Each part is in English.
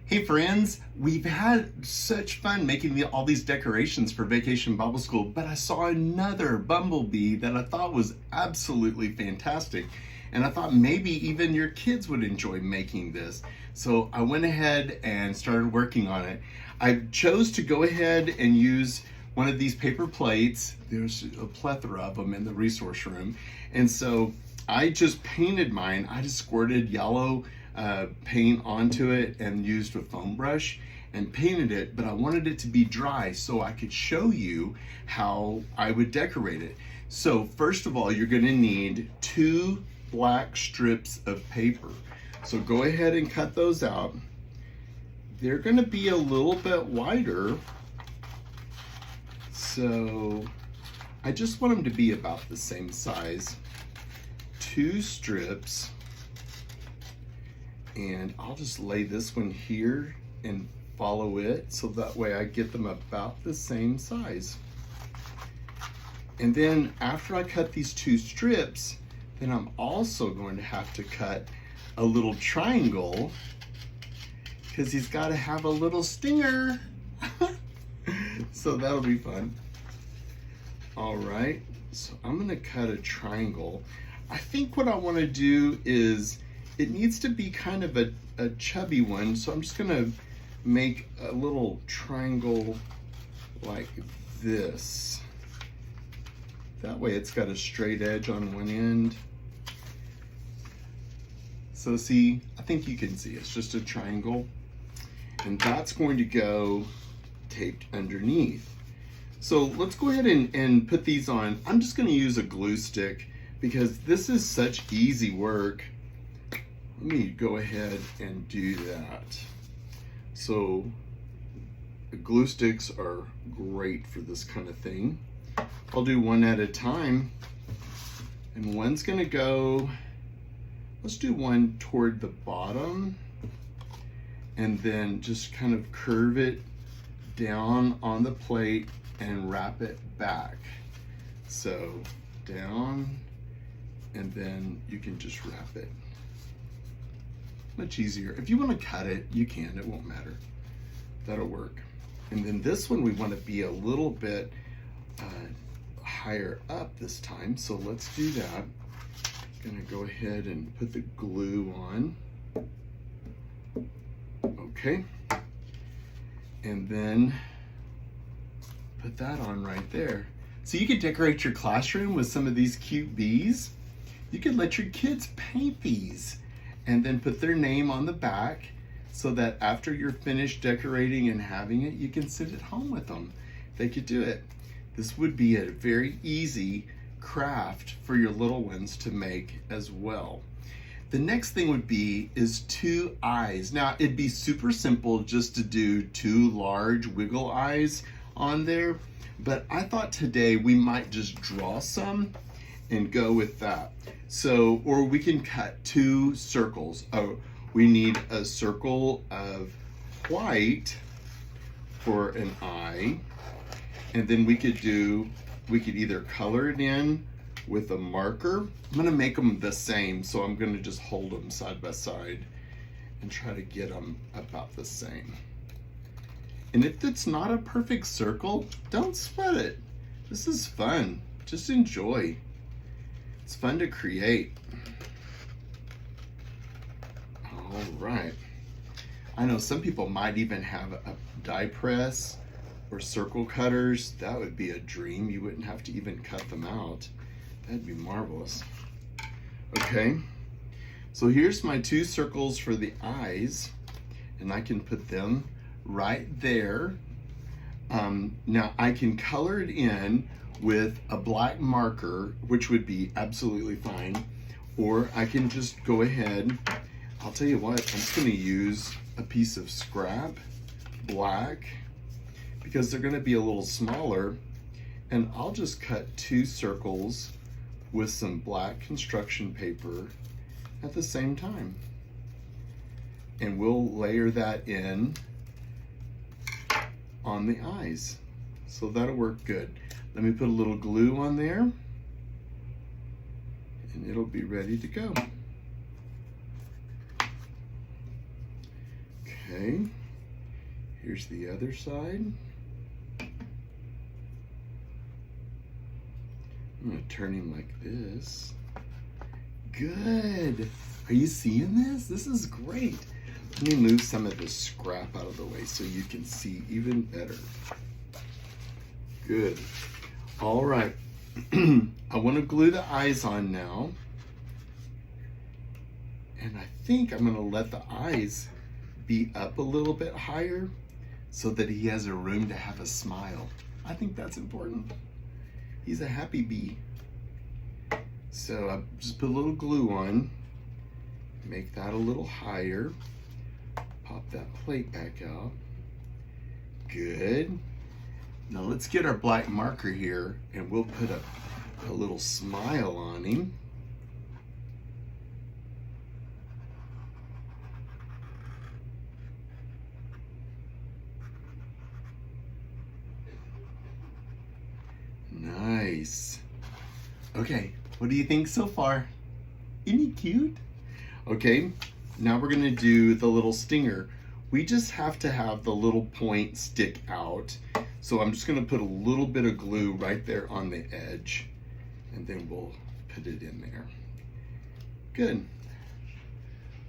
Hey friends, we've had such fun making all these decorations for Vacation Bible School, but I saw another bumblebee that I thought was absolutely fantastic. And I thought maybe even your kids would enjoy making this. So I went ahead and started working on it. I chose to go ahead and use one of these paper plates. There's a plethora of them in the resource room. And so I just painted mine. I just squirted yellow paint onto it and used a foam brush and painted it, but I wanted it to be dry so I could show you how I would decorate it. So first of all, you're gonna need 2 black strips of paper. So go ahead and cut those out. They're gonna be a little bit wider, so I just want them to be about the same size. 2 strips. And I'll just lay this one here and follow it so that way I get them about the same size. And then after I cut these 2 strips, then I'm also going to have to cut a little triangle because he's got to have a little stinger. So that'll be fun. All right, so I'm gonna cut a triangle. I think what I want to do is it needs to be kind of a chubby one, so I'm just gonna make a little triangle like this. That way it's got a straight edge on one end. So see, I think you can see it's just a triangle, and that's going to go taped underneath. So let's go ahead and put these on. I'm just gonna use a glue stick because this is such easy work. Let me go ahead and do that. So the glue sticks are great for this kind of thing. I'll do one at a time. And one's gonna go, let's do one toward the bottom and then just kind of curve it down on the plate and wrap it back. So down, and then you can just wrap it. Much easier. If you want to cut it, you can, it won't matter. That'll work. And then this one we want to be a little bit higher up this time, so let's do that. I'm gonna go ahead and put the glue on. Okay. And then put that on right there. So you could decorate your classroom with some of these cute bees. You could let your kids paint these and then put their name on the back so that after you're finished decorating and having it, you can sit at home with them. They could do it. This would be a very easy craft for your little ones to make as well. The next thing would be is 2 eyes. Now it'd be super simple just to do 2 large wiggle eyes on there, but I thought today we might just draw some and go with that. So, or we can cut 2 circles. Oh, we need a circle of white for an eye, and then we could either color it in with a marker. I'm gonna make them the same, so I'm gonna just hold them side by side and try to get them about the same. And if it's not a perfect circle, don't sweat it. This is fun, just enjoy. It's fun to create. All right. I know some people might even have a die press or circle cutters. That would be a dream. You wouldn't have to even cut them out. That'd be marvelous. Okay, so here's my 2 circles for the eyes, and I can put them right there. Now I can color it in with a black marker, which would be absolutely fine, or I can just go ahead. I'll tell you what, I'm just going to use a piece of scrap black because they're going to be a little smaller, and I'll just cut 2 circles with some black construction paper at the same time, and we'll layer that in on the eyes. So that'll work good. Let me put a little glue on there and it'll be ready to go. Okay, here's the other side. I'm gonna turn him like this. Good. Are you seeing this? This is great. Let me move some of this scrap out of the way so you can see even better. Good. All right. I want to glue the eyes on now. And I think I'm going to let the eyes be up a little bit higher so that he has a room to have a smile. I think that's important. He's a happy bee. So I just put a little glue on, make that a little higher, pop that plate back out. Good. Now let's get our black marker here and we'll put a little smile on him. Nice. Okay, what do you think so far? Isn't he cute? Okay, now we're gonna do the little stinger. We just have to have the little point stick out. So I'm just gonna put a little bit of glue right there on the edge and then we'll put it in there. Good.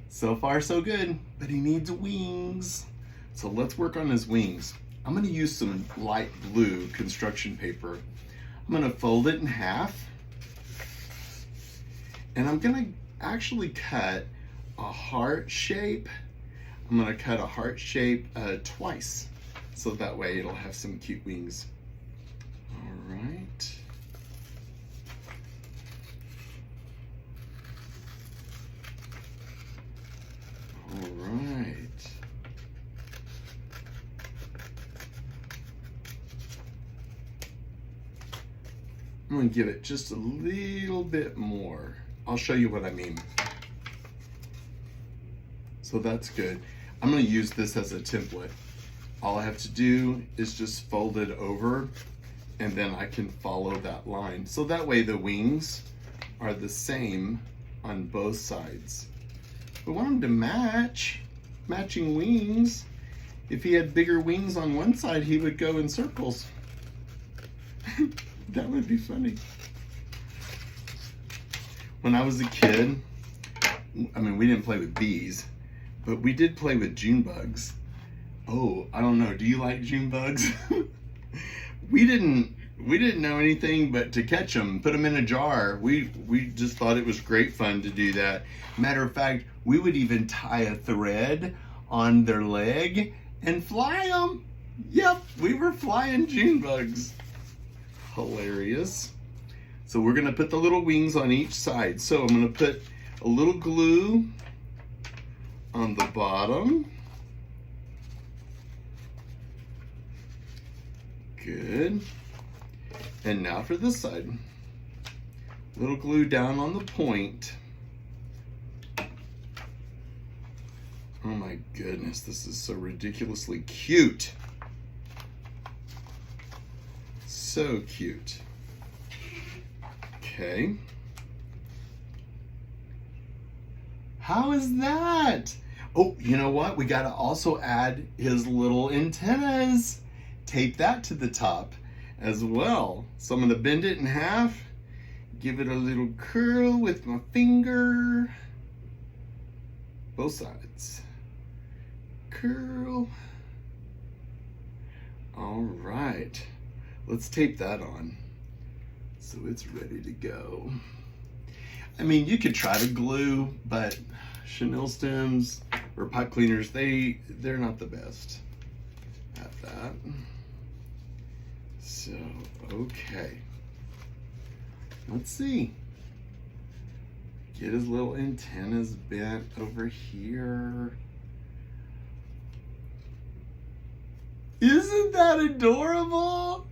So far so good, but he needs wings. So let's work on his wings. I'm gonna use some light blue construction paper. I'm gonna fold it in half and I'm gonna actually cut a heart shape. I'm gonna cut a heart shape twice, so that way it'll have some cute wings. All right. All right. I'm gonna give it just a little bit more. I'll show you what I mean. So that's good. I'm gonna use this as a template. All I have to do is just fold it over and then I can follow that line. So that way the wings are the same on both sides. We want them to match, matching wings. If he had bigger wings on one side, he would go in circles. That would be funny. When I was a kid, I mean, we didn't play with bees, but we did play with June bugs. Oh, I don't know. Do you like June bugs? We didn't know anything but to catch them, put them in a jar. We just thought it was great fun to do that. Matter of fact, we would even tie a thread on their leg and fly them. Yep, we were flying June bugs. Hilarious. So we're gonna put the little wings on each side. So I'm gonna put a little glue on the bottom. Good. And now for this side. Little glue down on the point. Oh my goodness, this is so ridiculously cute. So cute. Okay. How is that? Oh, you know what? We gotta also add his little antennas. Tape that to the top as well. So I'm gonna bend it in half, give it a little curl with my finger. Both sides. Curl. All right. Let's tape that on so it's ready to go. I mean, you could try to glue, but chenille stems or pipe cleaners, they're not the best at that. So, okay. Let's see. Get his little antennas bent over here. Isn't that adorable?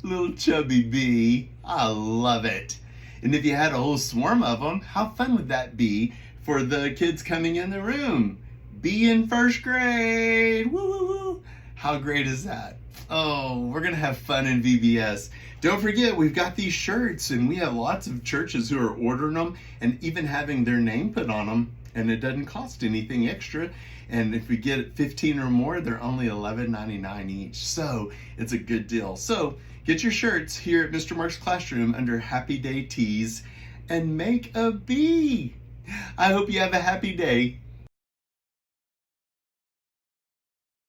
Little chubby bee. I love it. And if you had a whole swarm of them, how fun would that be for the kids coming in the room? Bee in first grade. Woo, woo, woo. How great is that? Oh, we're going to have fun in VBS. Don't forget, we've got these shirts, and we have lots of churches who are ordering them and even having their name put on them. and it doesn't cost anything extra. And if we get 15 or more, they're only $11.99 each. So it's a good deal. So get your shirts here at Mr. Mark's Classroom under Happy Day Tees and make a bee. I hope you have a happy day.